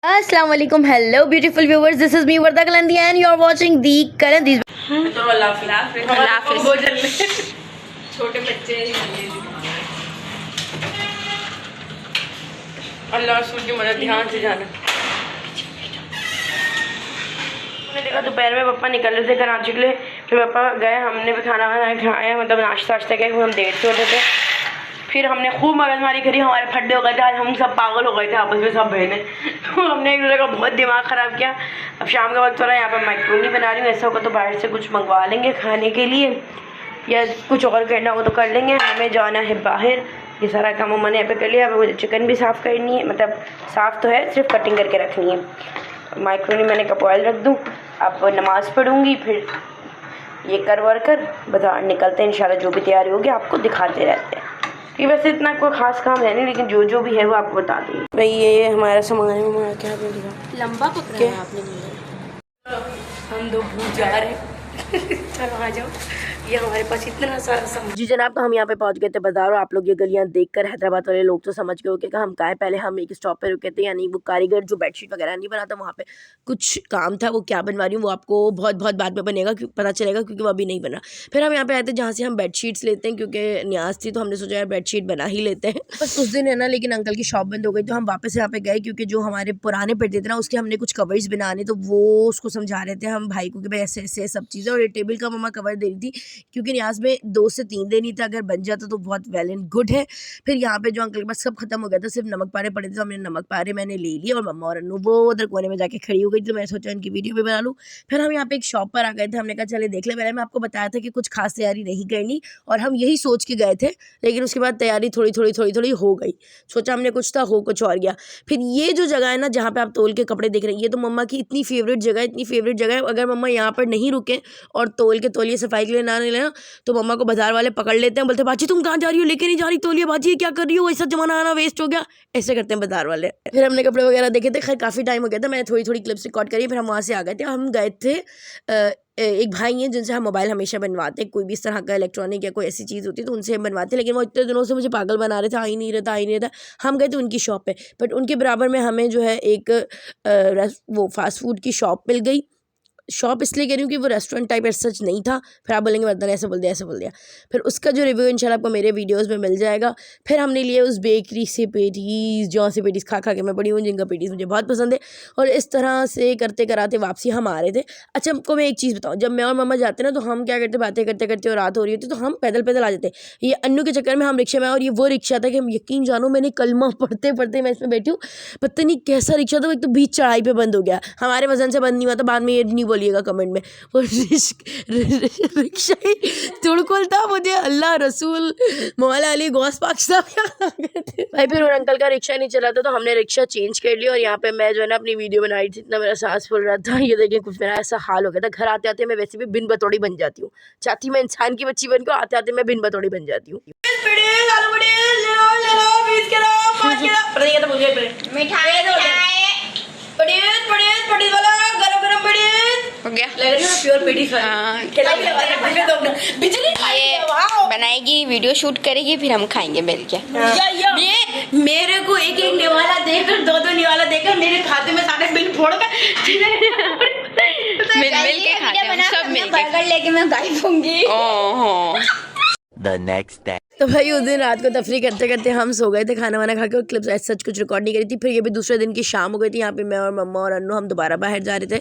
Assalamu alaikum, hello beautiful viewers, this is me Varda Kalandi and you are watching the Kalandis. तो छोटे बच्चे अल्लाह रसूल की मदद ध्यान से जाना। मैंने देखा दोपहर में पापा निकल रहे थे कराची के लिए, फिर पापा गए, हमने भी खाना वाना खाया, मतलब नाश्ता वाश्ता किया, हम देर से उठे थे। फिर हमने खूब मगजमारी करी, हमारे फड्डे हो गए थे, आज हम सब पागल हो गए थे आपस में, सब बहनें। तो हमने एक दूसरे का बहुत दिमाग ख़राब किया। अब शाम का वक्त हो रहा है, यहाँ पर मैक्रोनी बना रही हूँ, ऐसा होगा तो बाहर से कुछ मंगवा लेंगे खाने के लिए, या कुछ और करना हो तो कर लेंगे। हमें जाना है बाहर, ये सारा काम मैंने यहाँ पे कर लिया। अब मुझे चिकन भी साफ़ करनी है, मतलब साफ़ तो है, सिर्फ कटिंग करके रखनी है। मैक्रोनी मैंने कप ऑयल रख दूँ, अब नमाज़ पढ़ूँगी, फिर ये कर बाजार निकलते हैं इंशाल्लाह। जो भी तैयारी होगी आपको दिखाते रहते हैं, कि वैसे इतना कोई ख़ास काम है नहीं, लेकिन जो जो भी है वो आपको बता देंगे। भाई ये हमारा सामान है, हमारा क्या बोलेगा, लंबा पकड़ा है आपने। हम दो भूल जा रहे हैं। चलो आ जाओ, ये हमारे पास इतना सारा सामान। जी जनाब, तो हम यहाँ पे पहुँच गए थे बाजार, और आप लोग ये गलियाँ देखकर हैदराबाद वाले लोग तो समझ गए होंगे कि हम कहाँ। पहले हम एक स्टॉप पे रुके थे, यानी वो कारीगर जो बेडशीट वगैरह नहीं बनाता, वहाँ पे कुछ काम था, वो क्या बनवा रही हूँ वो आपको बहुत बहुत बाद में बनेगा, पता चलेगा, क्योंकि वो अभी नहीं बना। फिर हम यहाँ पे आए थे जहाँ से हम बेडशीट्स लेते हैं, क्योंकि न्याज थी तो हमने सोचा यार बेडशीट बना ही लेते हैं। बस उस दिन है ना, लेकिन अंकल की शॉप बंद हो गई, तो हम वापस यहाँ पे गए, क्योंकि जो हमारे पुराने पेटे थे ना, उसके हमने कुछ कवर्स बनाने, तो वो उसको समझा रहे थे हम भाई को कि भाई ऐसे ऐसे सब चीज़ें। और ये टेबल का मम्मा कवर दे रही थी, क्योंकि न्याज में 2 से 3 दिन ही था, अगर बन जाता तो बहुत वेल एंड गुड है। फिर यहाँ पे जो अंकल के पास सब खत्म हो गया था, सिर्फ नमक पारे पड़े थे, तो हमने नमक पारे मैंने ले लिए, और मम्मा और अन्नू वो उधर कोने में जाके खड़ी हो गई, तो मैंने सोचा इनकी वीडियो भी बना लूँ। फिर हम यहाँ पे एक शॉप पर आ गए थे, हमने कहा चले देख ले। पहले मैं आपको बताया था कि कुछ खास तैयारी नहीं करनी, और हम यही सोच के गए थे, लेकिन उसके बाद तैयारी थोड़ी थोड़ी हो गई। सोचा हमने कुछ था, हो कुछ और गया। फिर ये जो जगह है ना, जहाँ पे आप तोल के कपड़े देख रहे हैं, ये तो मम्मा की इतनी फेवरेट जगह है। अगर मम्मा यहाँ पर नहीं रुके और तोल के तोलिए सफाई के लिए ना लेना, तो मम्मा को बाजार वाले पकड़ लेते हैं, बोलते बाजी तुम कहाँ जा रही हो, लेके नहीं जा रही तोलिए, बाजी क्या कर रही हो, ऐसा जमाना आना वेस्ट हो गया, ऐसे करते हैं बाजार वाले। फिर हमने कपड़े वगैरह देखे थे, खैर काफ़ी टाइम हो गया था, मैंने थोड़ी क्लिप्स रिकॉर्ड करी, फिर हम वहाँ से आ गए थे। हम गए थे एक भाई हैं जिनसे हम मोबाइल हमेशा बनवाते हैं, कोई भी इस तरह का इलेक्ट्रॉनिक या कोई ऐसी चीज़ होती है तो उनसे हम बनवाते हैं, लेकिन वो इतने दिनों से मुझे पागल बना रहे थे, आ ही नहीं रहता। हम गए थे उनकी शॉप पे, बट उनके बराबर में हमें जो है एक वो फास्ट फूड की शॉप मिल गई। शॉप इसलिए कह रही हूँ कि वो रेस्टोरेंट टाइप सच नहीं था। फिर आप बोलेंगे मतलब ऐसे बोल दिया। फिर उसका जो रिव्यू इंशाल्लाह आपको मेरे वीडियोस में मिल जाएगा। फिर हमने लिए उस बेकरी से पेटीज़, जौं से पेटीज़ खा के मैं पड़ी हूँ, जिनका पेटीज़ मुझे बहुत पसंद है। और इस तरह से करते कराते वापसी हम आ रहे थे। अच्छा आपको मैं एक चीज़ बताऊँ, जब मैं और मम्मा जाते ना, तो हम क्या करते, बातें करते और रात हो रही होती तो हम पैदल आ जाते। ये अन्नू के चक्कर में हम रिक्शा में, और ये वो रिक्शा था कि हम यकीन जानो, मैंने कलमा पढ़ते मैं इसमें बैठी हूँ, पता नहीं कैसा रिक्शा था, एक तो बीच चढ़ाई पर बंद हो गया, हमारे वजन से बंद नहीं हुआ था। बाद में ये नहीं बोलिएगा कमेंट में, वो रिक्शा ही तुड़कुल था। मुझे अल्लाह रसूल मौला अली गौस पाक साहब भाई। फिर उन अंकल का रिक्शा नहीं चला था, तो हमने रिक्शा चेंज कर लिया, और यहाँ पे मैं जो है ना अपनी वीडियो बना रही थी, इतना मेरा सांस फूल रहा था। ये देखिए कुछ मेरा ऐसा हाल हो गया था। घर आते आते मैं वैसे भी बिन बतौड़ी बन जाती हूँ, चाहती मैं इंसान की बच्ची बन के, आते आते मैं बिन बतौड़ी बन जाती हूँ। हो गया, प्योर पेटी बनाएगी, वीडियो शूट करेगी, फिर हम खाएंगे मिल के। ये मेरे को एक निवाला देकर, दो निवाला देकर मेरे खाते में सारे बिल फोड़ कर मिल के खाते हैं सब मिल के। बर्गर लेके मैं गायब होंगी। The next day. तो भाई उस दिन रात को तफरी करते हम सो गए थे, खाना वाना खा के, और क्लिप्स ऐसा सच कुछ रिकॉर्ड नहीं करी थी। फिर ये भी दूसरे दिन की शाम हो गई थी। यहाँ पे मैं और मम्मा और अन्नू हम दोबारा बाहर जा रहे थे,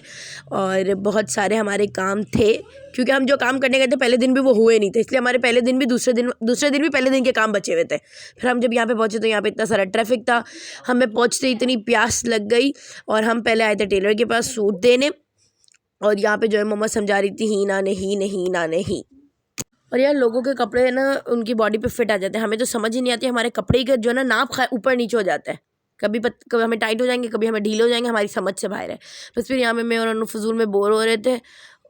और बहुत सारे हमारे काम थे, क्योंकि हम जो काम करने गए थे पहले दिन भी वो हुए नहीं थे, इसलिए हमारे पहले दिन भी दूसरे दिन भी पहले दिन के काम बचे हुए थे। फिर हम जब यहाँ पे पहुँचे तो यहाँ पे इतना सारा ट्रैफिक था, हमें पहुँचते इतनी प्यास लग गई, और हम पहले आए थे टेलर के पास सूट देने, और यहाँ पे जो है मम्मा समझा रही थी ही ना नहीं। और यार लोगों के कपड़े ना उनकी बॉडी पे फिट आ जाते हैं, हमें तो समझ ही नहीं आती, हमारे कपड़े का जो है ना नाप ऊपर नीचे हो जाता है, कभी हमें टाइट हो जाएंगे, कभी हमें ढीले हो जाएंगे, हमारी समझ से बाहर है। बस फिर यहाँ पे मैं और अनु फजूल में बोर हो रहे थे,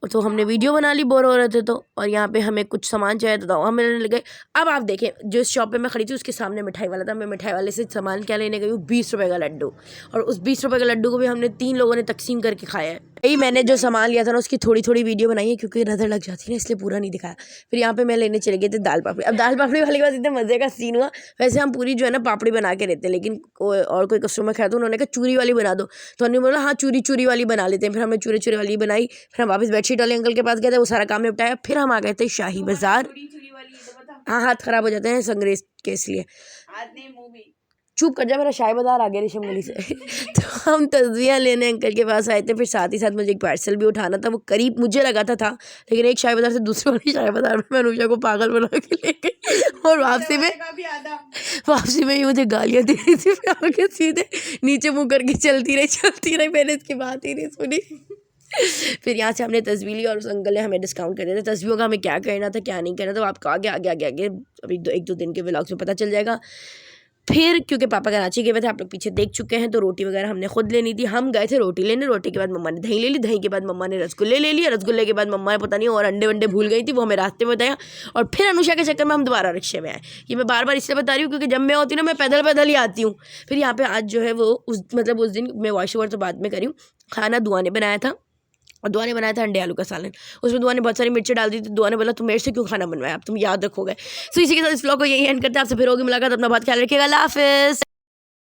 तो हमने वीडियो बना ली, बोर हो रहे थे तो। और यहाँ पे हमें कुछ सामान चाहिए था, हम लेने लगे। अब आप देखें, जो इस शॉप पे मैं खड़ी थी उसके सामने मिठाई वाला था, मैं मिठाई वाले से सामान क्या लेने गई हूँ, 20 रुपये का लड्डू, और उस 20 रुपये के लड्डू को भी हमने 3 लोगों ने तकसीम करके खाया है। यही मैंने जो सामान लिया था ना उसकी थोड़ी थोड़ी वीडियो बनाई है क्योंकि नज़र लग जाती है ना, इसलिए पूरा नहीं दिखाया। फिर यहाँ पे मैं लेने चले गए थे दाल पापड़ी। अब दाल पापड़ी वाले के पास इतने मज़े का सीन हुआ, वैसे हम पूरी जो है ना पापड़ी बना के रहते हैं, लेकिन कोई कस्टमर खाया तो उन्होंने कहा चूरी वाली बना दो, तो हमने बोला हाँ चूरी वाली बना लेते हैं। फिर हमने चूरी वाली बनाई। फिर हम वापस बेडशीट वाले अंकल के पास गए थे, वो सारा काम निपटाया। फिर हम आ गए थे शाही बाज़ार। हाँ, हाथ ख़राब हो जाते हैं संग्रेस के, इसलिए चुप कर जा, मेरा शाही बाज़ार आ गया रेशम गली से। तो हम तस्वीरें लेने अंकल के पास आए थे। फिर साथ ही साथ मुझे एक पार्सल भी उठाना था, वो करीब मुझे लगा था, लेकिन एक शाही बाज़ार से दूसरे वाली शाही बाज़ार में मैं अनुषा को पागल बना के ले गई और वापसी में ही मुझे गालियाँ दे रही थी। फिर आगे सीधे नीचे मुँह करके चलती रही, मैंने इसकी बात ही नहीं सुनी। फिर यहाँ से हमने तस्वीर ली और उस अंकल ने हमें डिस्काउंट कर दिया था। तस्वीरों का हमें क्या करना था क्या नहीं करना था वो आपको आगे अभी 1-2 दिन के व्लॉग्स में पता चल जाएगा। फिर क्योंकि पापा कराची गए हुए थे, आप लोग पीछे देख चुके हैं, तो रोटी वगैरह हमने खुद लेनी थी। हम गए थे रोटी लेने, रोटी के बाद मम्मा ने दही ले ली, दही के बाद मम्मा ने रसगुल्ले ले लिए, रसगुल्ले के बाद मम्मा ने पता नहीं और अंडे वंडे भूल गई थी, वो हमें रास्ते में बताया। और फिर अनुषा के चक्कर में हम दोबारा रिक्शे में आए। ये मैं बार बार इसलिए बता रही हूँ क्योंकि जब मैं होती हूँ ना मैं पैदल ही आती हूँ। फिर यहाँ पे आज जो है वो उस दिन मैं वॉइस ओवर तो बाद में करी हूँ, खाना दुआ ने बनाया था और दुआ ने बनाया था अंडे आलू का सालन। उसमें दुआ ने बहुत सारी मिर्ची डाल दी थी। दुआ ने बोला तुम मेरे से क्यों खाना बनवाया, अब तुम याद रखोगे। सो इसी के साथ इस व्लॉग को यही एंड करते हैं। आपसे फिर होगी मुलाकात, अपना बहुत ख्याल रखिएगा, अल्लाह हाफिज़।